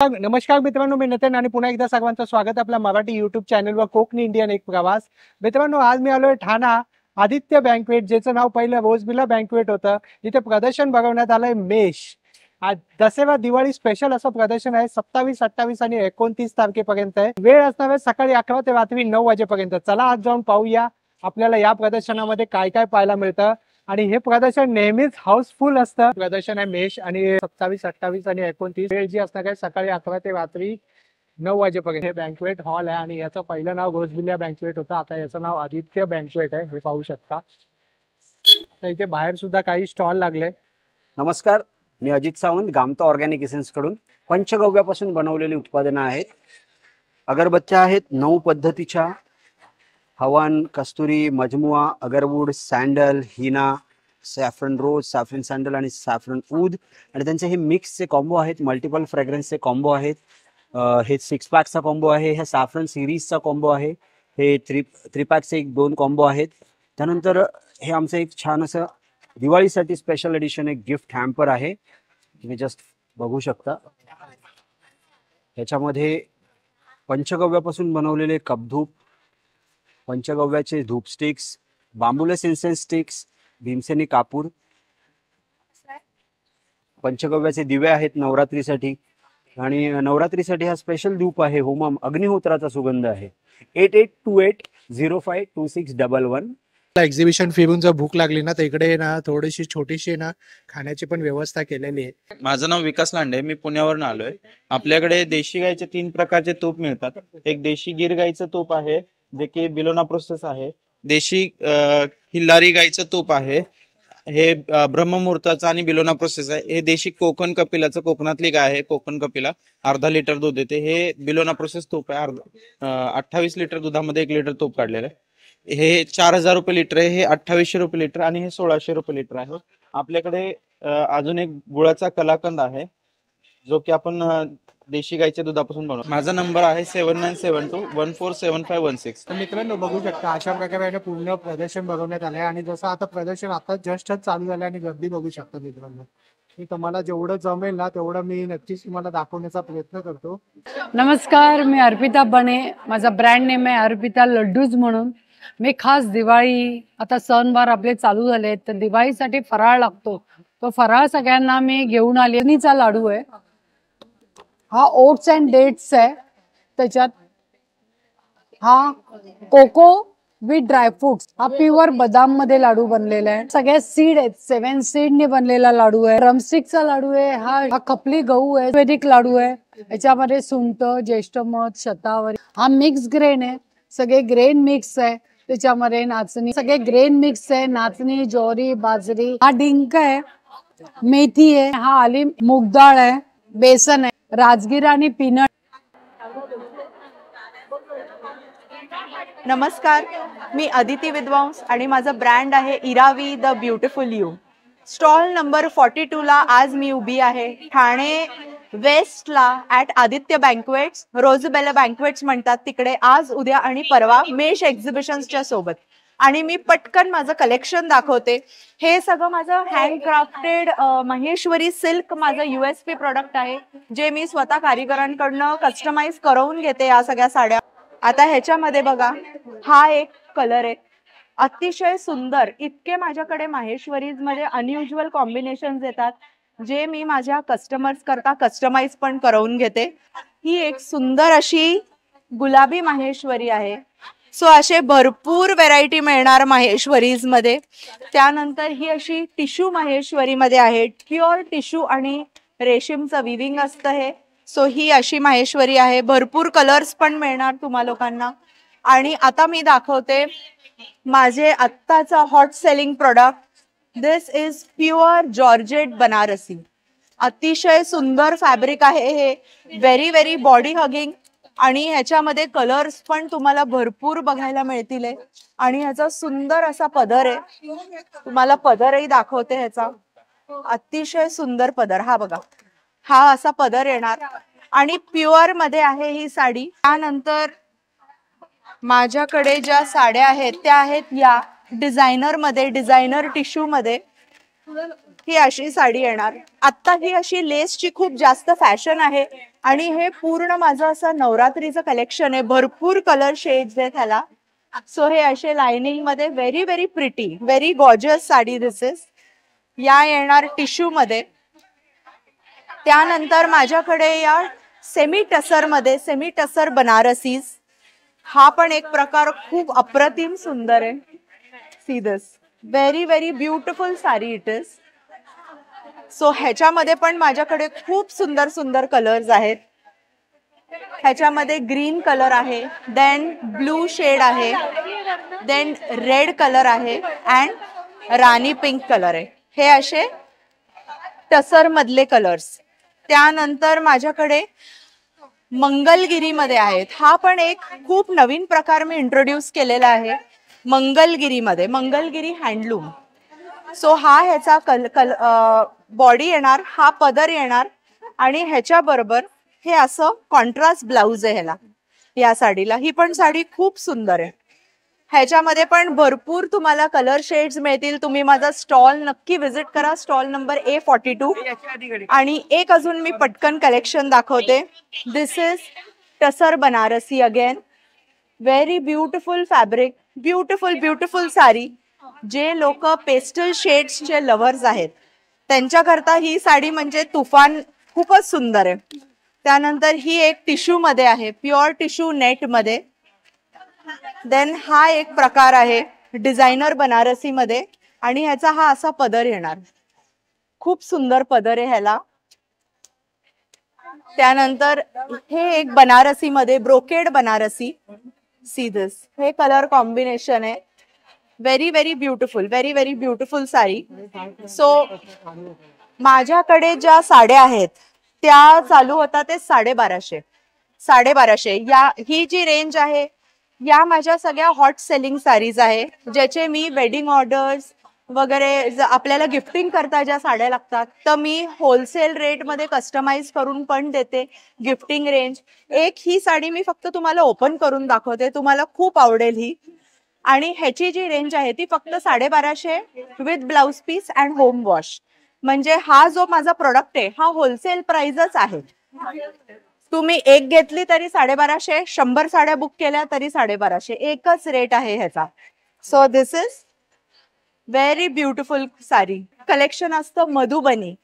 नमस्कार मित्रांनो, मी नितीन आणि पुन्हा एकदा सर्वांचं स्वागत आपल्या मराठी युट्यूब चॅनलवर कोकणी इंडियन एक प्रवास. मित्रांनो, आज मी आलोय ठाणा आदित्य बँकवेट, ज्याचं नाव पहिलं रोजबिला बँकवेट होतं. इथे प्रदर्शन भरवण्यात आलंय मेष. आज दसरा दिवाळी स्पेशल असं प्रदर्शन आहे. 27, 28 आणि 29 तारखेपर्यंत आहे. वेळ असणार आहे सकाळी 11 ते रात्री 9 वाजेपर्यंत. चला आज जाऊन पाहूया आपल्याला या प्रदर्शनामध्ये काय काय पाहायला मिळतं. आणि हे प्रदर्शन नेहमीच हाऊसफुल असतं. प्रदर्शन आहे मेष आणि 27, 28 आणि 29. वेळ जी असणार आहे सकाळी 11 ते रात्री 9 वाजेपर्यंत. हे बँकवेट हॉल आहे आणि याचं पहिलं नाव रोजबिला बँकवेट होतं. आता याचं नाव आदित्य बँकवेट आहे, हे पाहू शकता. तर इथे बाहेर सुद्धा काही स्टॉल लागले. नमस्कार, मी अजित सावंत, गामता ऑर्गॅनिक एसेन्स कडून. पंचगव्यापासून बनवलेली उत्पादनं आहेत. अगरबत्त्या आहेत 9 पद्धतीच्या: हवन, कस्तुरी, मजमुआ, अगरवूड, सॅन्डल, हिना, सॅफ्रन रोज, सॅफ्रन सॅन्डल आणि सॅफ्रन ऊद. आणि त्यांचे हे मिक्सचे कॉम्बो आहेत, मल्टिपल फ्रेग्रन्सचे कॉम्बो आहेत. हे 6 पॅकचा कॉम्बो आहे, हे सॅफ्रन सिरीजचा कॉम्बो आहे, हे 3 पॅकचे 2 कॉम्बो आहेत. त्यानंतर हे आमचं एक छान असं दिवाळीसाठी स्पेशल एडिशन एक गिफ्ट हॅम्पर आहे, तुम्ही जस्ट बघू शकता. ह्याच्यामध्ये पंचगव्यापासून बनवलेले कपधूप, पंचगव्याचे धूप स्टिक्स, बांबुलेस इन्सेन्स स्टिक्स, भीमसेनी कापूर, पंचगव्याचे दिवे आहेत नवरात्रीसाठी. आणि नवरात्रीसाठी हा स्पेशल धूप आहे, होमम अग्निहोत्राचा सुगंध आहे. 8828052611. एक्झिबिशन फिरून जर भूक लागली ना तर इकडे ना थोडीशी छोटीशी ना खाण्याची पण व्यवस्था केलेली आहे. माझं नाव विकास लांडे, मी पुण्यावरून आलोय. आपल्याकडे देशी गाईचे 3 प्रकारचे तूप मिळतात. एक देशी गिर गाईचं तूप आहे, जे की बिलोना प्रोसेस आहे. देशी हिल्लारी गाईचं तूप आहे, हे ब्रह्ममुहूर्ताचं आणि बिलोना प्रोसेस आहे. हे देशी कोकण कपिलाचं, कोकणातली गाय आहे कोकण कपिला, अर्धा लिटर दूध देते. हे बिलोना प्रोसेस तूप आहे. 28 लिटर दुधामध्ये 1 लिटर तूप काढलेलं आहे. हे 4000 रुपये लिटर आहे, हे 2800 रुपये लिटर आणि हे 1600 रुपये लिटर आहे. आपल्याकडे अजून एक गुळाचा कलाकंद आहे, जो की आपण देशी गाईच्या दुधापासून बनवतो. माझा नंबर आहे 7972147516. तर मित्रांनो, बघू शकता अशा प्रकारे पूर्ण प्रदर्शन भरवण्यात आलंय. आणि जसं आता प्रदर्शन आता जस्टच चालू झालं आणि गर्दी बघू शकता मित्रांनो. मी तुम्हाला जेवढं जमेल ना तेवढं मी नक्कीच तुम्हाला दाखवण्याचा प्रयत्न करतो. नमस्कार, मी अर्पिता बने. माझा ब्रँड नेम आहे अर्पिता लड्डूज म्हणून. मी खास दिवाळी, आता सणवार आपले चालू झाले तर दिवाळीसाठी फराळ लागतो, तो फराळ सगळ्यांना मी घेऊन आली. नीचा लाडू आहे हा, ओट्स अँड डेट्स आहे. त्याच्यात हा कोको विथ ड्रायफ्रुट्स, हा प्युअर बदाम मध्ये लाडू बनलेला आहे. सगळे सीड आहेत, 7 सीडने बनलेला लाडू आहे. ड्रमस्टिकचा लाडू आहे हा खपली गहू आहे. वैदिक लाडू आहे, याच्यामध्ये सुंठ, ज्येष्ठ मध, शतावरी. हा मिक्स ग्रेन आहे, सगळे ग्रेन मिक्स आहे. त्याच्यामध्ये नाचणी, सगळे ग्रेन मिक्स आहे. नाचणी, ज्वारी, बाजरी. हा डिंक आहे, मेथी आहे, हा आली मूग डाळ आहे, बेसन आहे, राजगिरा आणि पीनट. नमस्कार, मी अदिती विद्वांस आणि माझं ब्रँड आहे Iravi the beautiful you. Stall number 42 ला आज मी उभी आहे. ठाणे वेस्टला at Aditya banquets, Rosebella banquets म्हणतात तिकडे, आज उद्या आणि परवा मेष एक्झिबिशन्सच्या सोबत. आणि मी पटकन माझं कलेक्शन दाखवते. हे सगळं माझं हँडक्राफ्टेड महेश्वरी सिल्क माझं USP प्रोडक्ट आहे, जे मी स्वतः कारिगरांकडनं कस्टमाइज करून घेते या सगळ्या साड्या. आता ह्याच्यामध्ये बघा, हा एक कलर आहे, अतिशय सुंदर. इतके माझ्याकडे माहेश्वरीज मध्ये अनयुज्युअल कॉम्बिनेशन्स येतात, जे मी माझ्या कस्टमर्स करता कस्टमाइज पण करून घेते. ही एक सुंदर अशी गुलाबी माहेश्वरी आहे. सो असे भरपूर व्हेरायटी मिळणार माहेश्वरीज मध्ये. त्यानंतर ही अशी टिश्यू माहेश्वरी मध्ये आहे, प्युअर टिश्यू आणि रेशीमचं विविंग असतं हे. सो ही अशी माहेश्वरी आहे. भरपूर कलर्स पण मिळणार तुम्हा लोकांना. आणि आता मी दाखवते माझे आत्ताचा hot selling product. This is pure georgette Banarasi. अतिशय सुंदर फॅब्रिक आहे हे, व्हेरी व्हेरी बॉडी हगिंग. आणि ह्याच्यामध्ये कलर्स पण तुम्हाला भरपूर बघायला मिळतील. आणि ह्याचा सुंदर असा पदर आहे, तुम्हाला पदरही दाखवते ह्याचा. अतिशय सुंदर पदर, हा बघा, हा असा पदर येणार. आणि प्युअर मध्ये आहे ही साडी. त्यानंतर माझ्याकडे ज्या साड्या आहेत त्या आहेत या डिझायनर मध्ये, डिझायनर टिश्यू मध्ये. ही अशी साडी येणार. आता ही अशी लेसची खूप जास्त फॅशन आहे, आणि हे पूर्ण माझं असं नवरात्रीचं कलेक्शन आहे, भरपूर कलर शेड्स आहेत ह्याला. सो हे असे लाइनिंग मध्ये very very pretty, very gorgeous sari this is. या येणार टिश्यू मध्ये. त्यानंतर माझ्याकडे या सेमी टसर मध्ये, सेमी टसर बनारसीज, हा पण एक प्रकार खूप अप्रतिम सुंदर आहे. See this, very very beautiful sari it is. So ह्याच्यामध्ये पण माझ्याकडे खूप सुंदर सुंदर कलर्स आहेत. ह्याच्यामध्ये ग्रीन कलर आहे, देन ब्लू शेड आहे, देन रेड कलर आहे अँड राणी पिंक कलर आहे. हे असे टसर मधले कलर्स. त्यानंतर माझ्याकडे मंगलगिरीमध्ये आहेत. हा पण एक खूप नवीन प्रकार मी इंट्रोड्यूस केलेला आहे मंगलगिरीमध्ये, मंगलगिरी हँडलूम. सो हा ह्याचा बॉडी येणार, हा पदर येणार आणि ह्याच्या बरोबर हे असं कॉन्ट्रास्ट ब्लाउज आहे ह्याला, या साडीला. ही पण साडी खूप सुंदर आहे. ह्याच्यामध्ये पण भरपूर तुम्हाला कलर शेड्स मिळतील. तुम्ही माझा स्टॉल नक्की विजिट करा, स्टॉल नंबर A42. आणि एक अजून मी पटकन कलेक्शन दाखवते. This is tussar Banarasi again, very beautiful fabric, beautiful beautiful sari. जे लोक पेस्टल शेड्सचे लव्हर्स आहेत त्यांच्याकरता ही साडी म्हणजे तुफान, खूपच सुंदर आहे. त्यानंतर ही एक टिश्यू मध्ये आहे, प्युअर टिश्यू नेट मध्ये. देन हा एक प्रकार आहे डिझायनर बनारसी मध्ये आणि ह्याचा हा असा पदर येणार, खूप सुंदर पदर आहे ह्याला. त्यानंतर हे एक बनारसी मध्ये, ब्रोकेड बनारसी. सी दिस, हे कलर कॉम्बिनेशन आहे, very very beautiful, very very beautiful sari. So माझ्याकडे ज्या साड्या आहेत त्या चालू होतात ते 1250. 1250 या ही जी रेंज आहे, या माझ्या सगळ्या हॉट सेलिंग साडीज आहे, ज्याचे मी वेडिंग ऑर्डर्स वगैरे, आपल्याला गिफ्टिंग करता ज्या साड्या लागतात तर मी होलसेल रेट मध्ये कस्टमाइज करून पण देते गिफ्टिंग रेंज. एक ही साडी मी फक्त तुम्हाला ओपन करून दाखवते, तुम्हाला खूप आवडेल ही. आणि ह्याची जी रेंज आहे ती फक्त 1250 with blouse peace and home wash. म्हणजे हा जो माझा प्रोडक्ट आहे हा होलसेल प्राइसच आहे. तुम्ही एक घेतली तरी 1250, 100 साड्या बुक केल्या तरी 1250, एकच रेट आहे ह्याचा. So this is very beautiful sari. Collection असतं मधुबनी,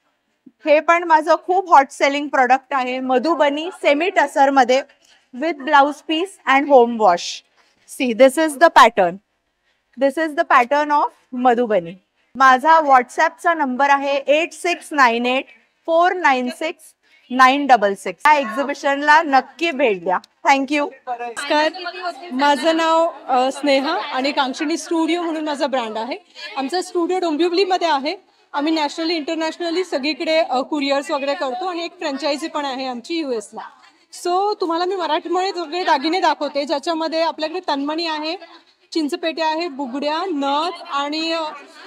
हे पण माझं खूप हॉट सेलिंग प्रोडक्ट आहे. मधुबनी सेमी टसर मध्ये with blouse peace and home wash. See this is the pattern, this is the pattern of Madhubani. माझा व्हॉट्सॲपचा नंबर आहे 8698496966. या एक्झिबिशनला नक्की भेट द्या. थँक्यू. नमस्कार, माझं नाव स्नेहा आणि कांक्षिणी स्टुडिओ म्हणून माझा ब्रँड आहे. आमचा स्टुडिओ डोंबिवलीमध्ये आहे. आम्ही नॅशनली इंटरनॅशनली सगळीकडे कुरिअर्स वगैरे करतो आणि एक फ्रँचायझी पण आहे आमची US ला. सो तुम्हाला मी मराठमोळे सगळे दागिने दाखवते, ज्याच्यामध्ये आपल्याकडे तन्मणी आहे, चिंचपेटे आहे, बुगड्या, नथ आणि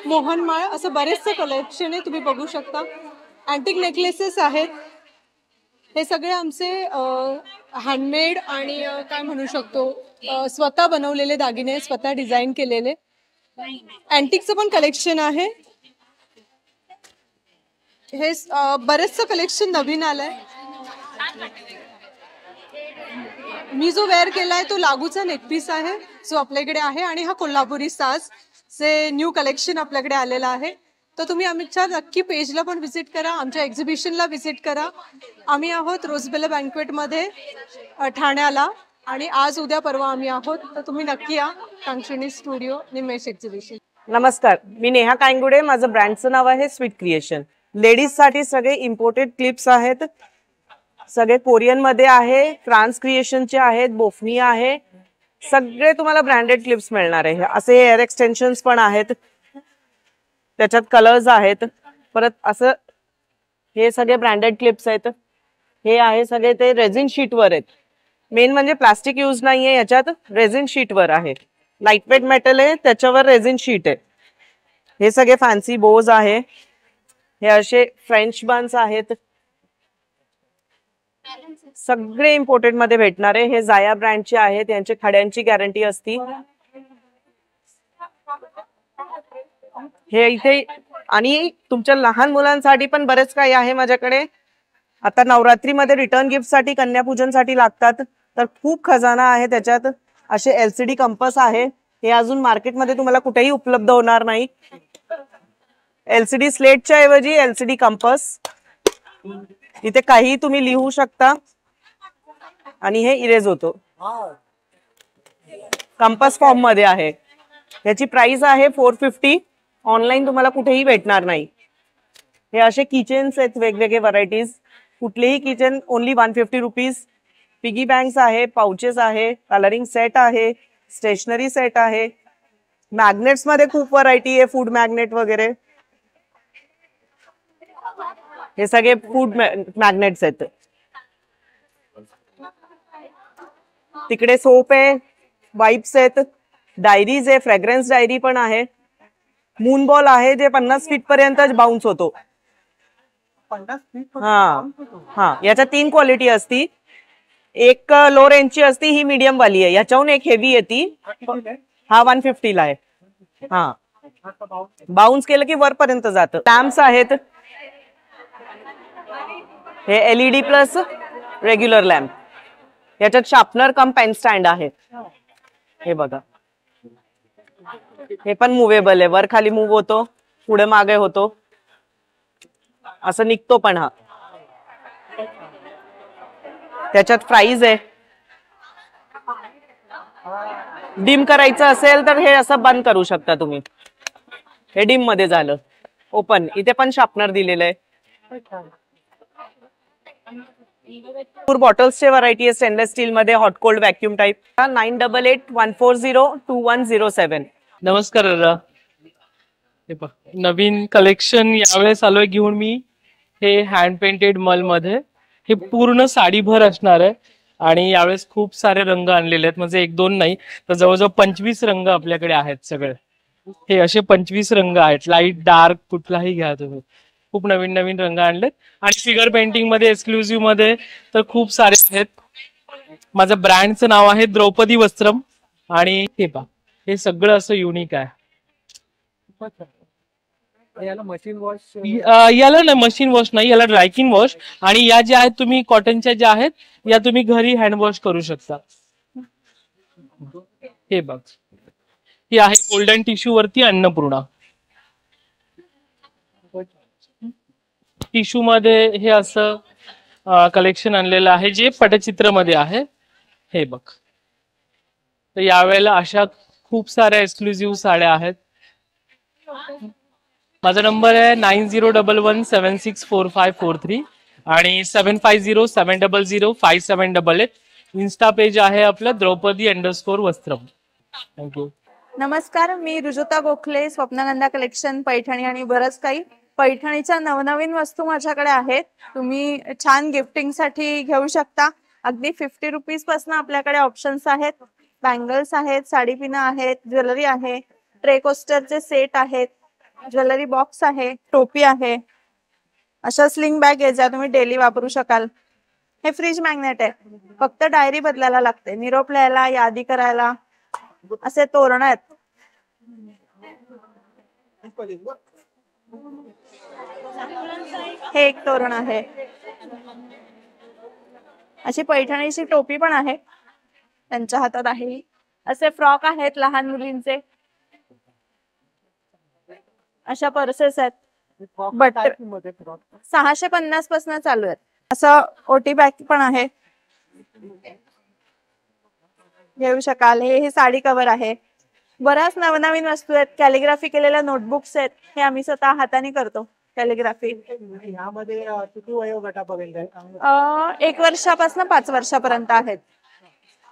मोहनमाळ, असं बरेचसे कलेक्शन आहे, तुम्ही बघू शकता. अँटिक नेकलेसेस आहेत, हे सगळे आमचे हँडमेड आणि काय म्हणू शकतो स्वतः बनवलेले दागिने, स्वतः डिझाईन केलेले. अँटिकचं पण कलेक्शन आहे. हे बरेचसं कलेक्शन नवीन आलंय. मी जो वेअर केलाय तो लागूचा नेकपीस आहे जो आपल्याकडे आहे आणि हा कोल्हापुरी साज जे न्यू कलेक्शन आपल्याकडे आलेला आहे. तर तुम्ही आमच्या नक्की पेजला पण व्हिजिट करा, आमच्या एक्झिबिशनला व्हिजिट करा. आम्ही आहोत रोजबेला बँक्वेटमध्ये ठाण्याला आणि आज उद्या परवा आम्ही आहोत. तर तुम्ही नक्की या कांक्षिणी स्टुडिओ निमेश एक्झिबिशन. नमस्कार, मी नेहा कांगुडे. माझं ब्रँडचं नाव आहे स्वीट क्रिएशन. लेडीज साठी सगळे इम्पोर्टेड क्लिप्स आहेत, सगळे कोरियन मध्ये आहे, फ्रान्स क्रिएशनचे आहेत, बोफनी आहे, सगळे तुम्हाला ब्रँडेड क्लिप्स मिळणार आहे. असे हेअर एक्सटेन्शन्स पण आहेत, त्याच्यात कलर्स आहेत. परत असं हे सगळे ब्रँडेड क्लिप्स आहेत. हे आहे सगळे ते रेझिन शीटवर आहेत. मेन म्हणजे प्लास्टिक यूज नाहीये याच्यात, रेझिन शीटवर आहे. लाईटवेट मेटल आहे, त्याच्यावर रेझिन शीट आहे. हे सगळे फॅन्सी बोज आहे. हे असे फ्रेंच बन्स आहेत, सगळे इम्पोर्टेड मध्ये भेटणार आहे. हे जाया ब्रँडचे आहेत, यांच्या खड्यांची गॅरंटी असती. हे इथे आणि तुमच्या लहान मुलांसाठी पण बरेच काही आहे माझ्याकडे. आता नवरात्रीमध्ये रिटर्न गिफ्ट साठी कन्यापूजनसाठी लागतात, तर खूप खजाना आहे त्याच्यात. असे LCD कंपास आहे, हे अजून मार्केटमध्ये तुम्हाला कुठेही उपलब्ध होणार नाही. LCD स्लेटच्या ऐवजी LCD कंपास. इथे काही तुम्ही लिहू शकता आणि हे इरेज होतो. कंपास फॉर्म मध्ये आहे. याची प्राइस आहे 450. ऑनलाईन तुम्हाला कुठेही भेटणार नाही. हे असे किचन्स आहेत, वेगवेगळे व्हरायटीज. कुठलेही kitchen only 150 rupees. Piggy banks आहे, पाउचेस आहे, कलरिंग सेट आहे, स्टेशनरी सेट आहे. मॅग्नेट्स मध्ये खूप व्हरायटी आहे, फूड मॅग्नेट वगैरे. हे सगळे फूड मॅग्नेट्स आहेत. तिकडे सोप आहे, वाइप्स आहेत, डायरीज आहे, फ्रेग्रन्स डायरी पण आहे. मून बॉल आहे जे 50 फीट पर्यंत बाउन्स होतो. 50 फीट? हा, याच्या 3 क्वालिटी असती. एक लो रेंजची असती, ही मीडियम वाली आहे. याच्याहून एक हेवी येते, हा 150 ला आहे. हा, बाउन्स केलं की वरपर्यंत जातं. लॅम्प्स आहेत, हे LED प्लस रेग्युलर लॅम्प. याच्यात शार्पनर कम पेन स्टँड आहे. हे बघा, हे पण मुव्हेबल आहे, वर खाली मूव्ह होतो, पुढे मागे होतो, असं निघतो पण. हा, त्याच्यात प्राइस आहे. डिम करायचं असेल तर हे असं बंद करू शकता तुम्ही. हे डिम मध्ये झालं. ओपन. इथे पण शार्पनर दिलेलं आहे. बॉटल्सचे व्हरायटी आहे स्टेनलेस स्टील मध्ये, हॉट कोल्ड व्हॅक्यूम टाईप. 9881402107. नमस्कार दादा. हे पहा, नवीन कलेक्शन यावेळेस आलोय घेऊन मी. हे हँड पेंटेड मल मध्ये हे पूर्ण साडीभर असणार आहे आणि यावेळेस खूप सारे रंग आणलेले आहेत. म्हणजे 1-2 नाही, तर जवळजवळ 25 रंग आपल्याकडे आहेत. सगळे हे असे 25 रंग आहेत, लाईट डार्क कुठलाही घ्या तुम्ही. खूप नवीन नवीन रंग आणलेत. आणि फिगर पेंटिंग मध्ये एक्सक्लुझिव्ह मध्ये तर खूप सारे आहेत. माझं ब्रँडचं नाव आहे द्रौपदी वस्त्रम. आणि हे पहा, हे सगळं असं युनिक आहे. याला मशीन वॉश? याला नाही मशीन वॉश नाही, याला ड्रायकिंग वॉश. आणि या ज्या आहेत तुम्ही कॉटनच्या ज्या आहेत, या तुम्ही घरी हँड वॉश करू शकता. हे बघ, ही आहे गोल्डन टिश्यू वरती अन्नपूर्णा. टिश्यू मध्ये हे असं कलेक्शन आणलेलं आहे जे पटचित्र मध्ये आहे. हे बघ, तर यावेळेला अशा खूप साऱ्या एक्सक्लुझिव्ह साड्या आहेत. माझा नंबर आहे 9011764543 आणि 7507005788. इन्स्टा पेज आहे आपलं द्रौपदी_वस्त्रम. थँक्यू. नमस्कार, मी रुजुता गोखले, स्वप्नगंधा कलेक्शन, पैठणी आणि बरंच काही. पैठणीच्या नवनवीन वस्तू माझ्याकडे आहेत. तुम्ही छान गिफ्टिंग साठी घेऊ शकता. अगदी 50 रुपीज पासून आपल्याकडे ऑप्शन्स आहेत. बँगल्स आहेत, साडीपिना आहेत, ज्वेलरी आहे, ट्रे कोस्टरचे सेट आहेत, ज्वेलरी बॉक्स आहे, टोपी आहे, अशा स्लिंग बॅग आहे ज्या तुम्ही डेली वापरू शकाल. हे फ्रीज मॅग्नेट आहे, फक्त डायरी बदलायला लागते, निरोप लिहायला, यादी करायला. असे तोरण आहेत. हे एक तोरण आहे. अशी पैठणीची टोपी पण आहे, त्यांच्या हातात आहे. असे फ्रॉक आहेत लहान मुलींचे. अशा पर्सेस आहेत. 650 पासून चालू आहेत. असं ओटी बॅग पण आहे, घेऊ शकाल. हे साडी कव्हर आहे. बऱ्याच नवनवीन वस्तू आहेत. कॅलिग्राफी केलेल्या नोटबुक्स आहेत, हे आम्ही स्वतः हाताने करतो कॅलिग्राफी. यामध्ये किती वयोगटापर्यंत आहे? 1 वर्षापासून 5 वर्षापर्यंत आहेत.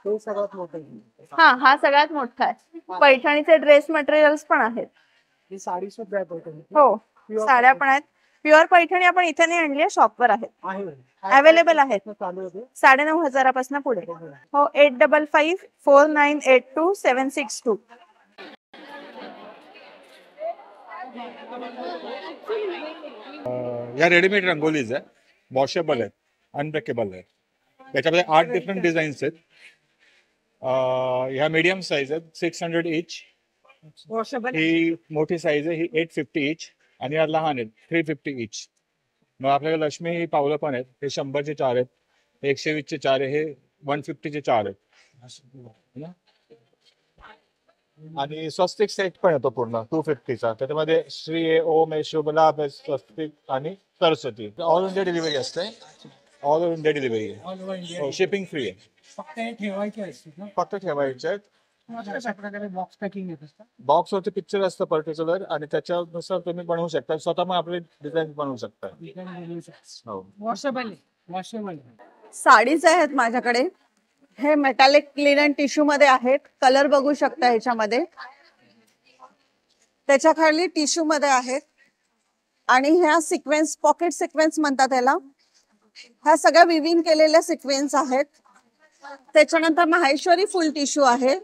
ते सगळ्यात मोठं. हा सगळ्यात मोठा आहे. पैठणीचे ड्रेस मटेरियल्स पण आहेत. ही साडी सुद्धा आहे पैठणी? हो, साड्या पण आहेत. प्युअर पैठणी आपण इथे नाही आणली, शॉपवर आहेत, अवेलेबल आहेत. 9,500 पासून पुढे. हो, 8554982762. या रेडीमेड रंगोलीज आहे, वॉशेबल आहेत, अनब्रेकेबल आहेत. त्याच्यामध्ये 8 डिफरंट डिझाईन्स आहेत. ह्या मीडियम साईज आहेत, 600 इच. ही मोठी साईज आहे, ही 850 इच. आणि या लहान आहेत, 350 इच. मग आपल्याकडे लक्ष्मी पावलं पण आहेत, हे 100चे 4 आहेत, 120चे 4 आहे, हे 150चे 4 आहेत. आणि स्वस्तिक सेट पण येतो पूर्ण 250चा. त्याच्यामध्ये श्री आहे, ओम आहे, शुभ लाभ आहे, स्वस्तिक आणि सरस्वती. ऑल इंडिया डिलिव्हरी असते, ऑल इंडिया डिलिव्हरी आहे, शिपिंग फ्री आहे. फक्त हे ठेवायचे असते ना, फक्त ठेवायचे आहेत. अशा प्रकारे बॉक्स पॅकिंग येत असतं. बॉक्सवरती पिक्चर असतं पर्टिक्युलर आणि त्याच्यानुसार तुम्ही बनवू शकता, स्वतः मग आपले डिझाईन बनवू शकता. हो. वॉशेबल वॉशेबल साडीज आहेत माझ्याकडे. हे मेटॅलिक लिनन टिश्यू मध्ये आहेत. कलर बघू शकता ह्याच्यामध्ये. त्याच्या खाली टिश्यू मध्ये आहेत आणि ह्या सिक्वेन्स, पॉकेट सिक्वेन्स म्हणतात त्याला. ह्या सगळ्या विविंग केलेल्या सिक्वेन्स आहेत. त्याच्यानंतर माहेश्वरी फुल टिश्यू आहे,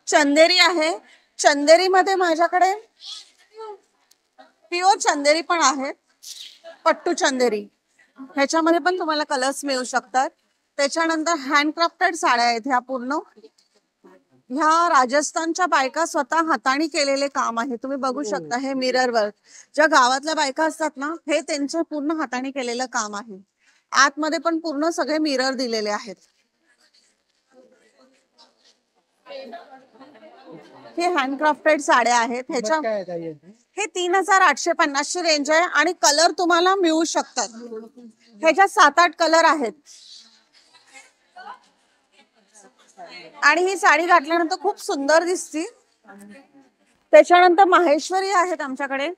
चंदेरी आहे. चंदेरी मध्ये माझ्याकडे प्युअर चंदेरी पण आहे, पट्टू चंदेरी. ह्याच्यामध्ये पण तुम्हाला कलर्स मिळू शकतात. त्याच्यानंतर हँडक्राफ्टेड साड्या आहेत ह्या पूर्ण. ह्या राजस्थानच्या बायका स्वतः हाताने केलेले काम आहे. तुम्ही बघू शकता हे मिरर वर्क. ज्या गावातल्या बायका असतात ना, हे त्यांचं पूर्ण हाताने केलेलं काम आहे. आतमध्ये पण पूर्ण सगळे मिरर दिलेले आहेत. हे हँडक्राफ्टेड साड्या आहेत. ह्याच्या हे 3850 ची रेंज आहे आणि कलर तुम्हाला मिळू शकतात. ह्याच्यात 7-8 कलर आहेत आणि ही साडी घातल्यानंतर खूप सुंदर दिसते. त्याच्यानंतर माहेश्वरी आहेत आमच्याकडे.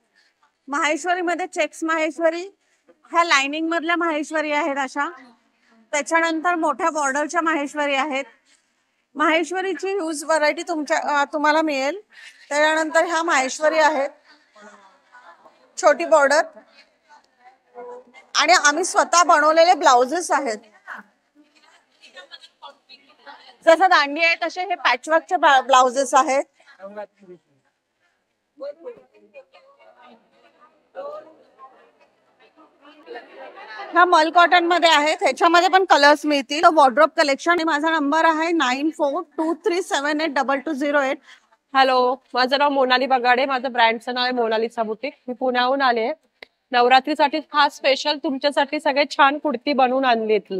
माहेश्वरी मध्ये चेक्स माहेश्वरी, ह्या लाइनिंग मधल्या माहेश्वरी आहेत अशा. त्याच्यानंतर मोठ्या बॉर्डरच्या माहेश्वरी आहेत. माहेश्वरीची ह्यूज व्हरायटी तुम्हाला मिळेल. त्याच्यानंतर ह्या माहेश्वरी आहेत, छोटी बॉर्डर आणि आम्ही स्वतः बनवलेले ब्लाउजेस आहेत. जसं दांडी आहे तसे हे पॅचवर्कचे ब्लाउजेस आहेत. ह्या मल कॉटन मध्ये आहेत. ह्याच्यामध्ये पण कलर्स मिळतील. Wardrobe collection. माझा नंबर आहे 9423782208. हॅलो, माझं नाव मोनाली बगाडे. माझं ब्रँडचं नाव आहे मोनालिसा बुटीक. मी पुण्याहून आले आहे. नवरात्रीसाठी खास स्पेशल तुमच्यासाठी सगळे छान कुर्ती बनवून आणली आहेत.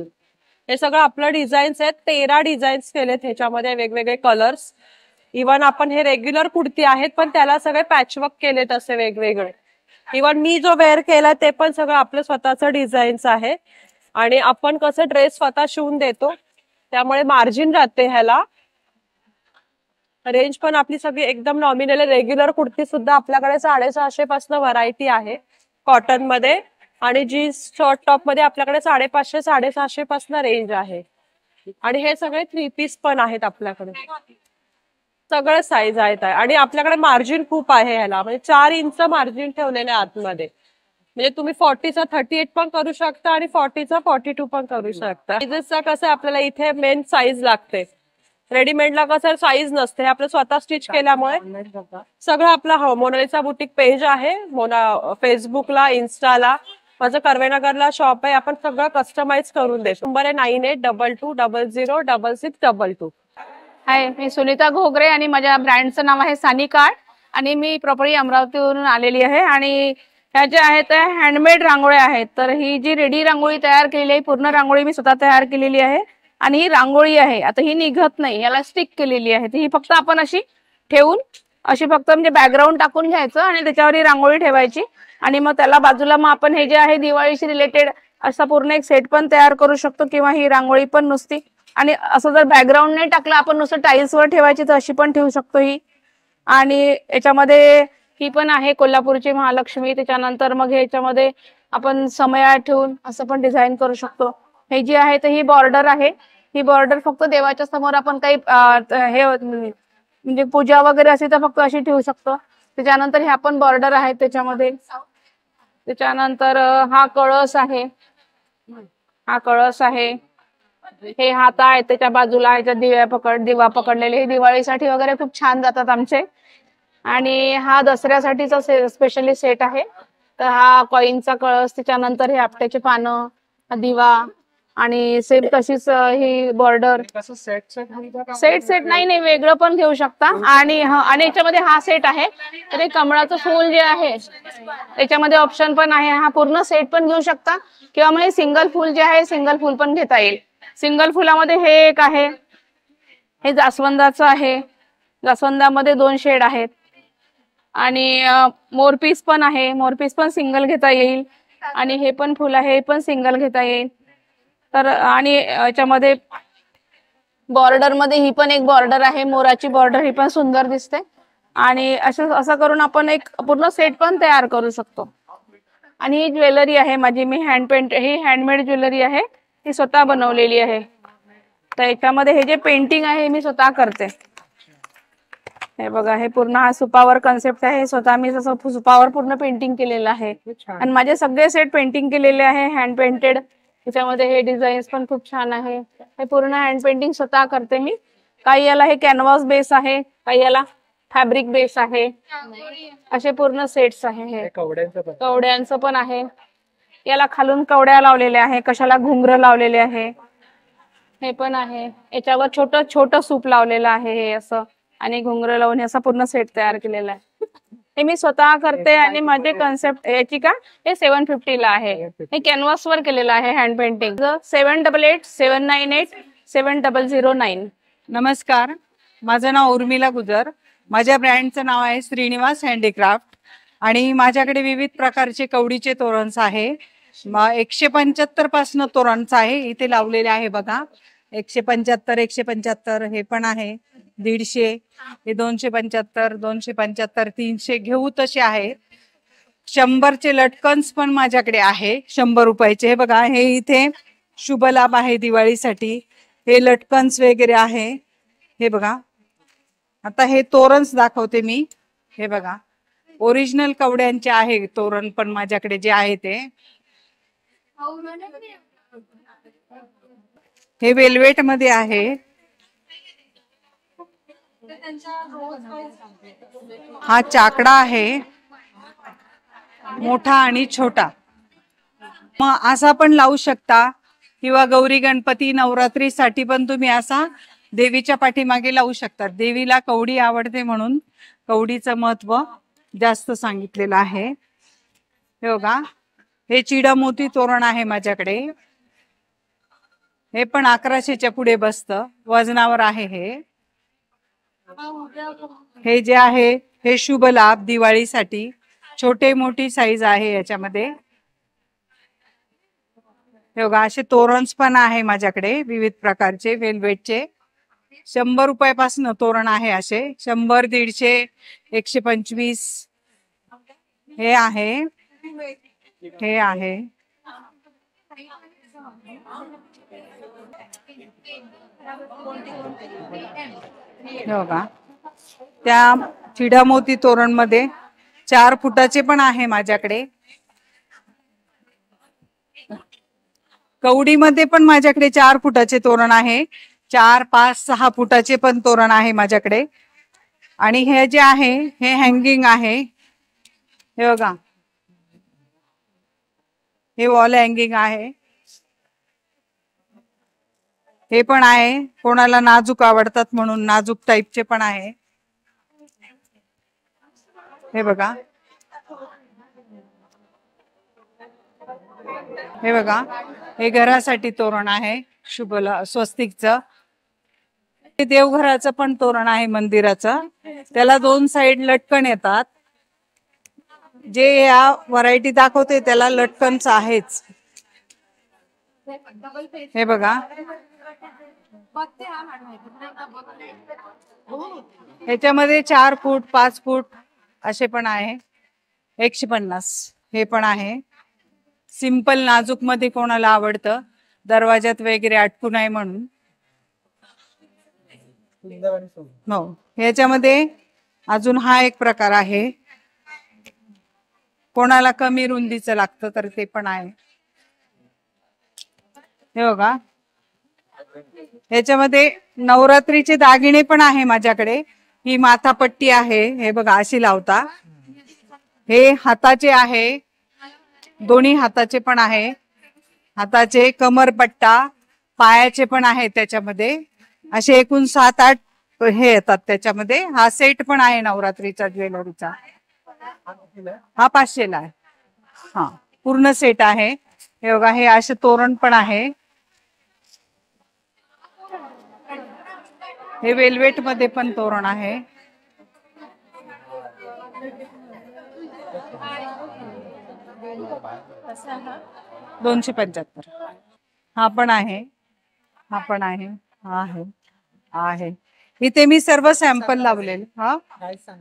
हे सगळं आपलं डिझाईन्स आहेत. 13 डिझाईन्स केलेत ह्याच्यामध्ये, वेगवेगळे कलर्स. इव्हन आपण हे रेग्युलर कुर्ती आहेत पण त्याला सगळे पॅचवर्क केलेत असे वेगवेगळे. इव्हन मी जो वेअर केला ते पण सगळं आपलं स्वतःचं डिझाईन्स आहे. आणि आपण कसं ड्रेस स्वतः शिवून देतो त्यामुळे मार्जिन राहते ह्याला. रेंज पण आपली सगळी एकदम नॉमिनल. रेग्युलर कुर्ती सुद्धा आपल्याकडे 650 पासून व्हरायटी आहे कॉटन मध्ये. आणि जी शॉर्ट टॉप मध्ये आपल्याकडे 550 750 पासून रेंज आहे. आणि हे सगळे 3 पीस पण आहेत आपल्याकडे. सगळं साईज आहेत आणि आपल्याकडे मार्जिन खूप आहे ह्याला. म्हणजे 4 इंच मार्जिन ठेवलेलं आहे आतमध्ये. म्हणजे तुम्ही 40चा 38 पण करू शकता आणि 40चा 42 पण करू शकता. साईजेसचा कसं आपल्याला इथे मेन साईज लागते. रेडीमेडला कसं साईज नसते. आपलं स्वतः स्टिच केल्यामुळे सगळं आपला मोनालिसा बुटीक पेज आहे फेसबुकला, इन्स्टाला. माझं कर्वेनगरला शॉप आहे. आपण सगळं कस्टमाइज करून देतो. नंबर आहे 9822006622. हाय, मी सुनीता घोगरे आणि माझ्या ब्रँडचं नाव आहे सानिका. आणि मी प्रॉपर्टी अमरावतीवरून आलेली आहे. आणि ह्या ज्या आहेत हँडमेड रांगोळ्या आहेत. तर ही जी रेडी रांगोळी तयार केलेली आहे, पूर्ण रांगोळी मी स्वतः तयार केलेली आहे. आणि ही रांगोळी आहे, आता ही निघत नाही, याला स्टिक केलेली आहे. ही फक्त आपण अशी ठेवून अशी फक्त म्हणजे बॅकग्राऊंड टाकून घ्यायचं आणि त्याच्यावर ही रांगोळी ठेवायची. आणि मग त्याला बाजूला मग आपण हे जे आहे दिवाळीशी रिलेटेड असा पूर्ण एक सेट पण तयार करू शकतो किंवा ही रांगोळी पण नुसती. आणि असं जर बॅकग्राऊंड नाही टाकलं आपण नुसतं टाईल्सवर ठेवायची तर अशी पण ठेवू शकतो ही. आणि याच्यामध्ये ही पण आहे कोल्हापूरची महालक्ष्मी. त्याच्यानंतर मग ह्याच्यामध्ये आपण समया ठेवून असं पण डिझाईन करू शकतो. हे जी आहे तर ही बॉर्डर आहे. ही बॉर्डर फक्त देवाच्या समोर आपण काही हे म्हणजे पूजा वगैरे असेल तर फक्त अशी ठेवू शकतो. त्याच्यानंतर ह्या पण बॉर्डर आहेत त्याच्यामध्ये. त्याच्यानंतर हा कळस आहे, हा कळस आहे. हे हात आहेत त्याच्या बाजूला ह्याच्या दिवा पकडलेले. हे दिवाळीसाठी वगैरे खूप छान जातात आमचे. आणि हा दसऱ्यासाठीचा स्पेशली सेट आहे. तर हा कॉईनचा कळस, त्याच्यानंतर हे आपट्याचे पानं, हा दिवा, आणि सेम तशीच ही बॉर्डर. सेट नाही वेगळं पण घेऊ शकता. आणि आणि याच्यामध्ये हा सेट आहे तर कमळाचं फूल जे आहे त्याच्यामध्ये ऑप्शन पण आहे. हा पूर्ण सेट पण घेऊ शकता किंवा मग सिंगल फूल जे आहे सिंगल फूल पण घेता येईल. सिंगल फुलामध्ये हे एक आहे, हे जास्वंदाचं आहे. जास्वंदामध्ये 2 शेड आहेत. आणि मोरपीस पण आहे, मोरपीस पण सिंगल घेता येईल. आणि हे पण फुल आहे, हे पण सिंगल घेता येईल. तर आणि याच्यामध्ये बॉर्डर मध्ये ही पण एक बॉर्डर आहे, मोराची बॉर्डर, ही पण सुंदर दिसते. आणि असं करून आपण एक पूर्ण सेट पण तयार करू शकतो. आणि ही ज्वेलरी आहे माझी, मी ही हँडमेड ज्वेलरी आहे, ती स्वतः बनवलेली आहे. तर याच्यामध्ये हे जे पेंटिंग आहे मी स्वतः करते. हे बघा, हे पूर्ण हा सुपावर कन्सेप्ट आहे. स्वतः मी जसं सुपावर पूर्ण पेंटिंग केलेलं आहे. आणि माझे सगळे सेट पेंटिंग केलेले आहे, हँड पेंटेड. त्याच्यामध्ये हे डिझाईन्स पण खूप छान आहे. हे पूर्ण हँड पेंटिंग स्वतः करते मी. काही याला हे कॅनव्हास बेस आहे, काही याला फॅब्रिक बेस आहे. असे पूर्ण सेट्स आहे. हे कवड्यांचं पण आहे. याला खालून कवड्या लावलेल्या आहे, कशाला घुंगर लावलेले आहे. हे पण आहे. याच्यावर छोटं छोटं सूप लावलेलं आहे हे असं, आणि घुंगर लावून असा पूर्ण सेट तयार केलेला आहे. हे मी स्वतः करते. आणि माझे कन्सेप्ट याची का हे 750 ला आहे. हे कॅनव्हास वर केलेलं आहे हँड पेंटिंग. 7887987009. नमस्कार, माझं नाव उर्मिला गुजर. माझ्या ब्रँडचं नाव आहे श्रीनिवास हँडीक्राफ्ट. आणि माझ्याकडे विविध प्रकारचे कवडीचे तोरणस आहे. 175 पासून तोरणच आहे इथे लावलेले आहे बघा. 175, 175 हे पण आहे, 150, हे 275, 275, 300 घेऊ तसे आहेत. 100चे लटकन्स पण माझ्याकडे आहे, 100 रुपयाचे. हे बघा, हे इथे शुभ लाभ आहे दिवाळीसाठी. हे लटकन्स वगैरे आहे. हे बघा, आता हे तोरणस दाखवते मी. हे बघा, ओरिजिनल कवड्यांचे आहे तोरण पण माझ्याकडे जे आहे ते. हे वेल्वेट मध्ये आहे. हा चाकडा आहे, मोठा आणि छोटा. मग असा पण लावू शकता किंवा गौरी गणपती नवरात्रीसाठी पण तुम्ही असा देवीच्या पाठीमागे लावू शकता. देवीला कवडी आवडते म्हणून कवडीचं महत्व जास्त सांगितलेलं आहे. हे बघा, हे चिडामोती तोरण आहे माझ्याकडे. हे पण 1100च्या पुढे बसतं, वजनावर आहे. हे जे आहे हे शुभ लाभ दिवाळीसाठी, छोटे मोठी साईज आहे याच्यामध्ये. हे बघा, असे तोरणस पण आहे माझ्याकडे विविध प्रकारचे वेलवेटचे. 100 रुपयापासून तोरण आहे असे, 100, 150, 125 हे आहे. हे आहे बघा, त्या चिडामोती तोरण मध्ये 4 फुटाचे पण आहे माझ्याकडे. कवडीमध्ये पण माझ्याकडे 4 फुटाचे तोरण आहे, 4, 5, 6 फुटाचे पण तोरण आहे माझ्याकडे. आणि हे जे आहे हे हँगिंग आहे. हे बघा, हे वॉल हँगिंग आहे. हे पण आहे, कोणाला नाजूक आवडतात म्हणून नाजूक टाईपचे पण आहे. हे बघा, हे बघा, हे घरासाठी तोरण आहे शुभ स्वस्तिकचं. हे देवघराचं पण तोरण आहे मंदिराचं. त्याला 2 साइड लटकन येतात. जे या व्हरायटी दाखवते त्याला लटकनच आहेच. हे बघा, ह्याच्यामध्ये 4 फूट 5 फूट असे पण आहे. 150 हे पण आहे. सिंपल नाजूक मध्ये कोणाला आवडतं, दरवाजात वगैरे अटकू नये म्हणून. हो, ह्याच्यामध्ये अजून हा एक प्रकार आहे. कोणाला कमी रुंदीचं लागतं तर ते पण आहे. हे बघा, ह्याच्यामध्ये नवरात्रीचे दागिने पण आहे माझ्याकडे. ही माथापट्टी आहे, हे बघा अशी लावता. हे हाताचे आहे, दोन्ही हाताचे पण आहे. हाताचे कमरपट्टा, पायाचे पण आहेत त्याच्यामध्ये. असे एकूण 7-8 हे येतात त्याच्यामध्ये. हा सेट पण आहे नवरात्रीचा ज्वेलरीचा. हा 500ला आहे. हा पूर्ण सेट आहे. हे बघा, हे असे तोरण पण आहे. हे वेल्वेट मध्ये पण तोरण आहे. $275. हा पण आहे, हा पण आहे, हा आहे, आहे. इथे मी सर्व सॅम्पल लावलेले. हा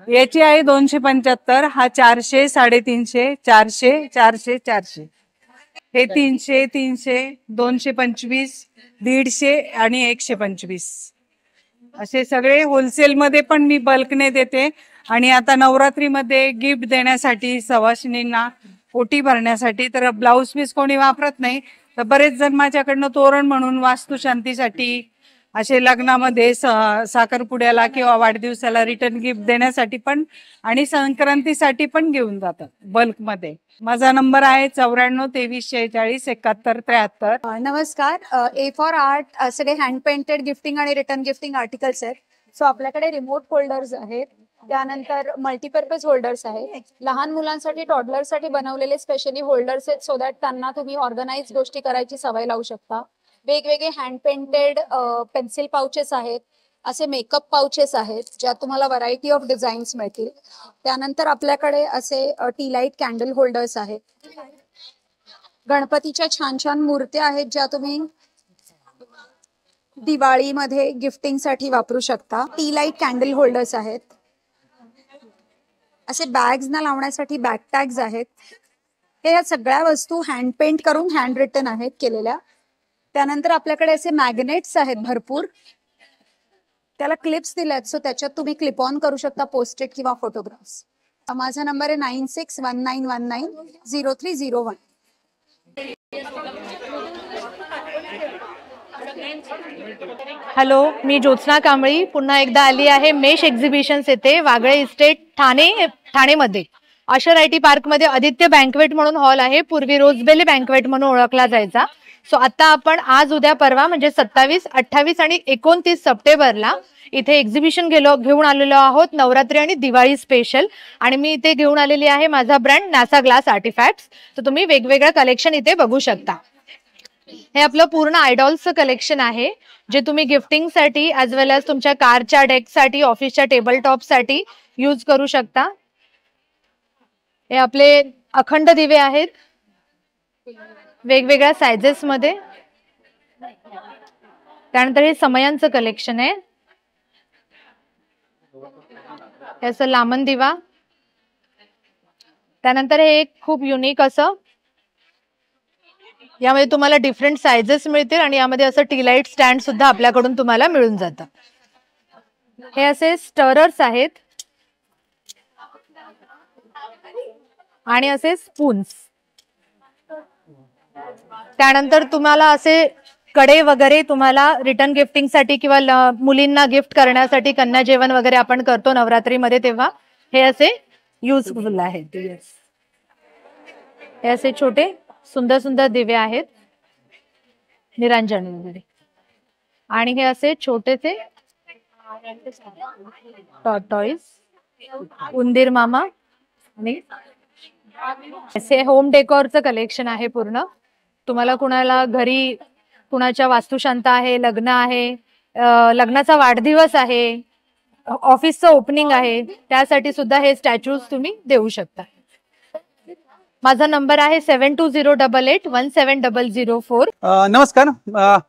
याची आहे 275. हा 400, 350, 400, 400, 400. हे 300, 300, 225, 150 आणि 125. असे सगळे होलसेल मध्ये पण मी बल्कने देते. आणि आता नवरात्रीमध्ये गिफ्ट देण्यासाठी, सवासिनींना ओटी भरण्यासाठी, तर ब्लाऊज पीस कोणी वापरत नाही, तर बरेच जण माझ्याकडनं तोरण म्हणून वास्तुशांतीसाठी, असे लग्नामध्ये, साखरपुड्याला किंवा वाढदिवसाला रिटर्न गिफ्ट देण्यासाठी पण आणि संक्रांतीसाठी पण घेऊन जातात बल्कमध्ये. माझा नंबर आहे 94 23 46 71 73. नमस्कार. A फॉर आर्ट सगळे हँड पेंटेड गिफ्टिंग आणि रिटर्न गिफ्टिंग आर्टिकल्स आहेत. सो आपल्याकडे रिमोट होल्डर्स आहेत, त्यानंतर मल्टीपर्पज होल्डर्स आहेत, लहान मुलांसाठी टॉडलरसाठी बनवलेले स्पेशली होल्डर्स आहेत, सो दॅट त्यांना तुम्ही ऑर्गनाइज गोष्टी करायची सवय लावू शकता. वेगवेगळे हँड पेंटेड पेन्सिल पाउचेस आहेत, असे मेकअप पाउचेस आहेत ज्यात तुम्हाला व्हरायटी ऑफ डिझाईन्स मिळतील. त्यानंतर आपल्याकडे असे टी लाईट कॅन्डल होल्डर्स आहेत. गणपतीच्या छान छान मूर्त्या आहेत ज्या तुम्ही दिवाळीमध्ये गिफ्टिंगसाठी वापरू शकता. टी लाईट कॅन्डल होल्डर्स आहेत. असे बॅग्सना लावण्यासाठी बॅग टॅग्स आहेत. हे या सगळ्या वस्तू हँड पेंट करून हँड रिटन आहेत केलेल्या. त्यानंतर आपल्याकडे असे मॅग्नेट्स आहेत भरपूर, त्याला क्लिप्स दिल्यात, सो त्याच्यात तुम्ही क्लिप ऑन करू शकता पोस्टेड किंवा फोटोग्राफ्स. माझा नंबर आहे 9619190301. हॅलो, मी ज्योत्स्ना कांबळी पुन्हा एकदा आली आहे मेश एक्झिबिशन्स येथे, वागळे इस्टेट ठाणेमध्ये. आशर IT पार्कमध्ये आदित्य बँकवेट म्हणून हॉल आहे, पूर्वी रोजबेली बँकवेट म्हणून ओळखला जायचा. सो आता आपण आज उद्या परवा म्हणजे 27, 28 आणि 29 सप्टेंबरला इथे एक्झिबिशन घेऊन आलेलो आहोत, नवरात्री आणि दिवाळी स्पेशल. आणि मी इथे घेऊन आलेली आहे माझा ब्रँड नासा ग्लास आर्टिफॅक्ट्स. तर तुम्ही वेगवेगळं कलेक्शन इथे बघू शकता. हे आपलं पूर्ण आयडॉल्सचं कलेक्शन आहे जे तुम्ही गिफ्टिंगसाठी ॲज वेल एज तुमच्या कारच्या डेकसाठी, ऑफिसच्या टेबल टॉपसाठी यूज करू शकता. हे आपले अखंड दिवे आहेत वेगवेगळ्या सायझेस मध्ये. त्यानंतर हे समयांचं कलेक्शन आहे. हे असं लामण दिवा. त्यानंतर हे एक खूप युनिक असं, यामध्ये तुम्हाला डिफरंट सायझेस मिळतील आणि यामध्ये असं टी लाईट स्टँड सुद्धा आपल्याकडून तुम्हाला मिळून जातं. हे असे स्टरर्स आहेत आणि असे स्पून्स. त्यानंतर तुम्हाला असे कडे वगैरे तुम्हाला रिटर्न गिफ्टिंगसाठी किंवा मुलींना गिफ्ट करण्यासाठी कन्या जेवण वगैरे आपण करतो नवरात्रीमध्ये, तेव्हा हे असे युजफुल आहेत. हे असे छोटे सुंदर सुंदर दिवे आहेत, निरांजन वगैरे. आणि हे असे छोटेसे टॉर्टॉइस, उंदीर मामा. आणि असे होम डेकोरचं कलेक्शन आहे पूर्ण. तुम्हाला कुणाला घरी कुणाच्या वास्तुशांत आहे, लग्न आहे, लग्नाचा वाढदिवस आहे, ऑफिसचं ओपनिंग आहे, त्यासाठी सुद्धा हे स्टॅच्यूज तुम्ही देऊ शकता. माझा नंबर आहे 7208817004. नमस्कार,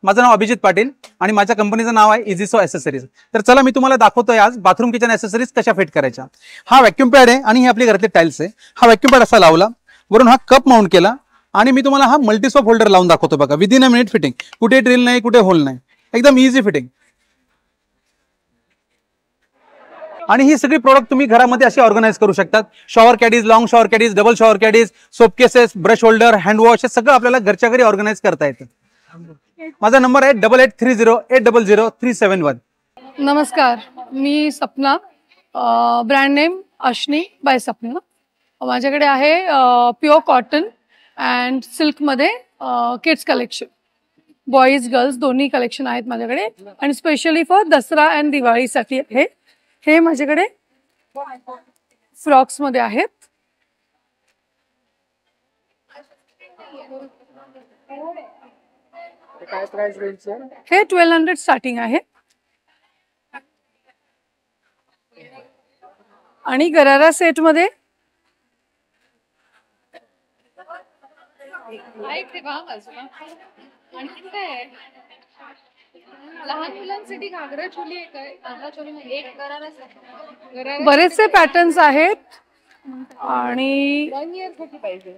माझं नाव अभिजित पाटील आणि माझ्या कंपनीचं नाव आहे इझीसो ॲसेसरीज. तर चला मी तुम्हाला दाखवतोय आज बाथरूम किचन ॲसेसरीज कशा फिट करायच्या. हा व्हॅक्यूम पॅड आहे आणि हे आपली घरातले टाईल्स आहे. हा व्हॅक्यूम पॅड असा लावला, वरून हा कप माउंट केला आणि मी तुम्हाला हा मल्टीसॉप होल्डर लावून दाखवतो बघा. Within a minute fitting. कुठे ड्रिल नाही, कुठे होल नाही, एकदम इझी फिटिंग. आणि ही सगळी प्रोडक्ट तुम्ही घरामध्ये अशी ऑर्गनाइज करू शकतात. Shower caddies, long shower caddies, double shower caddies, soap cases, brush holder, hand wash, हे सगळं आपल्याला घरच्या घरी ऑर्गनाइज करता येतं. माझा नंबर आहे 8830800371. नमस्कार, मी Sapna, brand name Ashni by Sapna. माझ्याकडे आहे प्युअर कॉटन अँड सिल्कमध्ये किड्स कलेक्शन, बॉईज गर्ल्स दोन्ही कलेक्शन आहेत माझ्याकडे. आणि स्पेशली फॉर दसरा अँड दिवाळीसाठी आहे. हे माझ्याकडे फ्रॉक्स मध्ये आहेत. काय प्राइस रेंज आहे? हे 1200 स्टार्टिंग आहे. आणि गरारा सेट मध्ये लहान मुलांसाठी घागरा चोली आहे काय? घागरा चोली नाही, एक गरारा बरेचसे पॅटर्न्स आहेत. आणि 1 इयर साठी पाहिजे.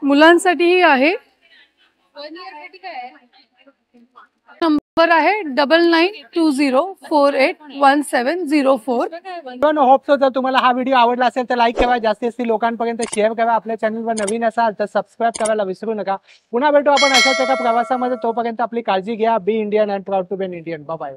मुलांसाठीही आहे. 1 इयर साठी काय आहे? नंबर आहे 9920481704. होप सो जर तुम्हाला हा व्हिडिओ आवडला असेल तर लाईक करा, जास्तीत जास्त लोकांपर्यंत शेअर करा. आपल्या चॅनलवर नवीन असाल तर सबस्क्राईब करायला विसरू नका. पुन्हा भेटू आपण अशाच एका प्रवासामध्ये. तोपर्यंत आपली काळजी घ्या. Be Indian and proud to be an Indian. Bye bye.